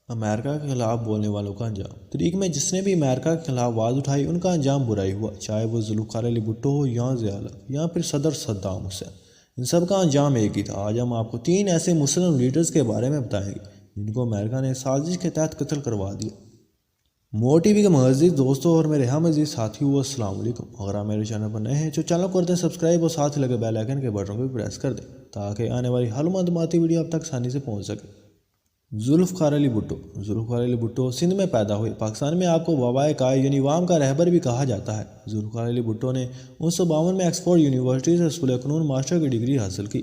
امریکہ کے خلاف بولنے والوں کا انجام۔ تاریخ میں جس نے بھی امریکہ کے خلاف آواز اٹھائی ان کا انجام برائی ہوا، چاہے وہ ذوالفقار علی بھٹو ہو یا ضیاء الحق یا پھر صدر صدام حسین۔ ان سب کا انجام ایک ہی تھا۔ آج ہم آپ کو 3 ایسے مسلم لیڈرز کے بارے میں بتائیں گے جن کو امریکہ نے سازش کے تحت قتل کروا دیا۔ مور ٹی وی کے معزز دوستوں اور میرے ہم عزیز ساتھیوں، السلام علیکم۔ اگر آپ میرے چینل پر نئے ہیں تو چینل کو کر دیں سبسکرائب اور ساتھ لگے بیل آئیکن کے بٹن کو بھی پریس کر دیں تاکہ آنے والی ہر معلوماتی ویڈیو آپ تک آسانی سے پہنچ سکے۔ ذوالفقار علی بھٹو۔ ذوالفقار علی بھٹو سندھ میں پیدا ہوئے۔ پاکستان میں آپ کو وبائے قائد یعنی عوام کا رہبر بھی کہا جاتا ہے۔ ذوالفقار علی بھٹو نے 1952 میں آکسفورڈ یونیورسٹی سے رسول قانون ماسٹر کی ڈگری حاصل کی۔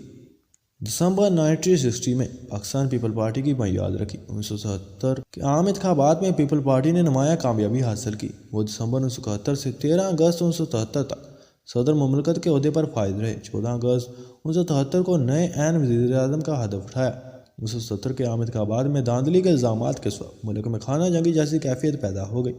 دسمبر 1960 میں پاکستان پیپل پارٹی کی بنیاد رکھی۔ 1977 کے عام انتخابات میں پیپل پارٹی نے نمایاں کامیابی حاصل کی۔ وہ دسمبر 1971 سے 13 اگست 1977 تک صدر مملکت کے عہدے پر فائز رہے۔ 14 اگست 1977 کو نئے عین وزیر اعظم کا ہدف اٹھایا۔ 1970 کے عام انتخابات میں دھاندلی کے الزامات کے سبب ملک میں خانہ جنگی جیسی کیفیت پیدا ہو گئی۔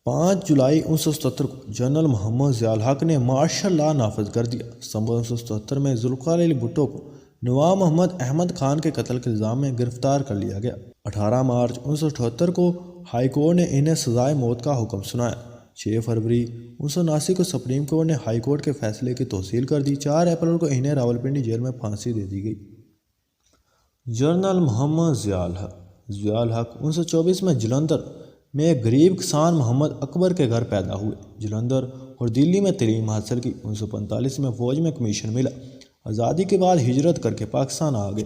5 جولائی 1977 کو جنرل محمد ضیاء الحق نے مارشل لا نافذ کر دیا۔ ستمبر 1977 میں ذوالفقار علی بھٹو کو نواب محمد احمد خان کے قتل کے الزام میں گرفتار کر لیا گیا۔ 18 مارچ 1978 کو ہائی کورٹ نے انہیں سزائے موت کا حکم سنایا۔ 6 فروری 1979 کو سپریم کورٹ نے ہائی کورٹ کے فیصلے کی توثیق کر دی۔ 4 اپریل کو انہیں راولپنڈی جیل میں پھانسی دے دی گئی۔ جنرل محمد ضیاء الحق۔ ضیاء الحق 1924 میں جلندھر میں ایک غریب کسان محمد اکبر کے گھر پیدا ہوئے۔ جلندھر اور دلی میں تعلیم حاصل کی۔ 1945 میں فوج میں کمیشن ملا۔ آزادی کے بعد ہجرت کر کے پاکستان آ گئے۔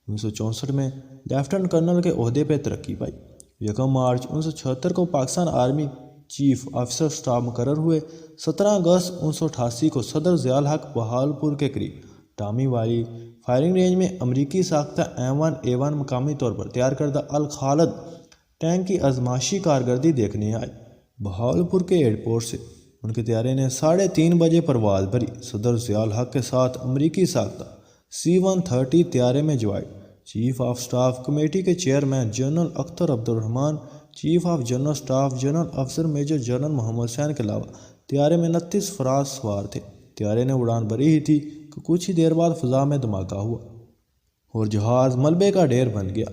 1964 میں لیفٹیننٹ کرنل کے عہدے پہ ترقی پائی۔ 1 مارچ 1976 کو Pakistan army chief officer staff مقرر ہوئے۔ 17 اگست 1988 کو صدر ضیاء الحق بہاولپور کے قریب ٹامی والی فائرنگ رینج میں امریکی ساختہ M1A1 مقامی طور پر تیار کردہ الخالد ٹینک کی آزمائشی کارکردگی دیکھنے آئے۔ بہاولپور کے ایئرپورٹ سے ان کے طیارے نے 3:30 بجے پرواز بھری۔ صدر ضیاء الحق کے ساتھ امریکی ساختہ C-130 طیارے میں جوائے۔ چیف آف سٹاف کمیٹی کے chairman general Akhtar Abdur Rahman, chief of general staff general افسر میجر جنرل محمد حسین کے علاوہ طیارے میں 29 افراد سوار تھے۔ طیارے نے اڑان بھری ہی تھی کہ کچھ ہی دیر بعد فضا میں دھماکہ ہوا اور جہاز ملبے کا ڈھیر بن گیا۔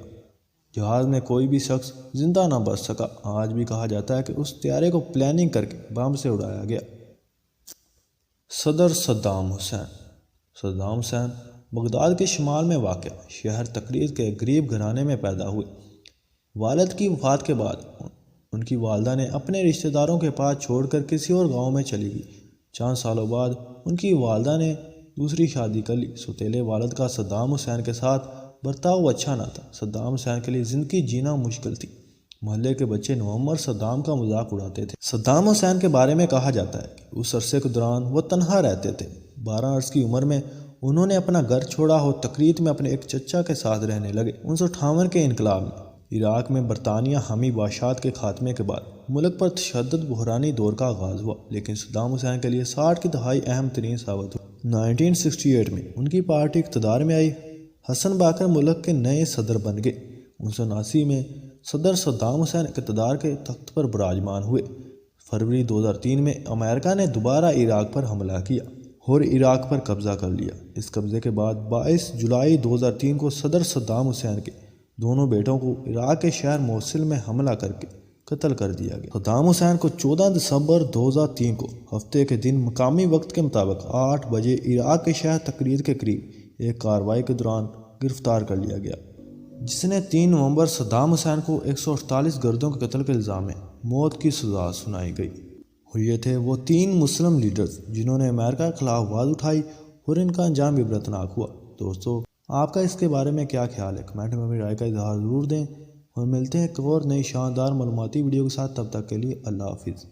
جہاز میں کوئی بھی شخص زندہ نہ بچ سکا۔ آج بھی کہا جاتا ہے کہ اس طیارے کو پلاننگ کر کے بم سے اڑایا گیا۔ صدر Saddam Hussein. Saddam Hussein Baghdad کے شمال میں واقع شہر تقریز کے ایک غریب گھرانے میں پیدا ہوئے۔ والد کی وفات کے بعد ان کی والدہ نے اپنے رشتہ داروں کے پاس چھوڑ کر کسی اور گاؤں میں چلی گئی۔ چند سالوں بعد ان کی والدہ نے دوسری شادی کر لی۔ سوتیلے والد کا صدام حسین کے ساتھ برتاؤ اچھا نہ تھا۔ صدام حسین کے لیے زندگی جینا مشکل تھی۔ محلے کے بچے نومبر صدام کا مذاق اڑاتے تھے۔ صدام حسین کے بارے میں کہا جاتا ہے کہ اس عرصے کے دوران وہ تنہا رہتے تھے۔ 12 برس کی عمر میں انہوں نے اپنا گھر چھوڑا اور تقریت میں اپنے ایک چچا کے ساتھ رہنے لگے۔ 1958 کے انقلاب میں عراق میں برطانیہ حامی بادشاہت کے خاتمے کے بعد ملک پر تشدد بحرانی دور کا آغاز ہوا، لیکن صدام حسین کے لیے 60 کی دہائی اہم ترین ثابت ہوئی۔ 1968 میں ان کی پارٹی اقتدار میں آئی۔ حسن باقر ملک کے نئے صدر بن گئے۔ 1979 میں صدر صدام حسین اقتدار کے تخت پر براجمان ہوئے۔ فروری 2003 میں امریکہ نے دوبارہ عراق پر حملہ کیا اور عراق پر قبضہ کر لیا۔ اس قبضے کے بعد 22 جولائی 2003 کو صدر صدام حسین کے دونوں بیٹوں کو عراق کے شہر موصل میں حملہ کر کے قتل کر دیا گیا۔ صدام حسین کو 14 دسمبر 2003 کو ہفتے کے دن مقامی وقت کے مطابق 8 بجے عراق کے شہر تقریز کے قریب ایک کارروائی کے دوران گرفتار کر لیا گیا، جس نے 3 نومبر صدام حسین کو 148 گردوں کے قتل کے الزام میں موت کی سزا سنائی گئی۔ اور یہ تھے وہ 3 مسلم لیڈرز جنہوں نے امریکہ کے خلاف آواز اٹھائی اور ان کا انجام عبرتناک ہوا۔ دوستو، آپ کا اس کے بارے میں کیا خیال ہے؟ کمنٹ میں اپنی رائے کا اظہار ضرور دیں اور ملتے ہیں ایک اور نئی شاندار معلوماتی ویڈیو کے ساتھ۔ تب تک کے لیے اللہ حافظ۔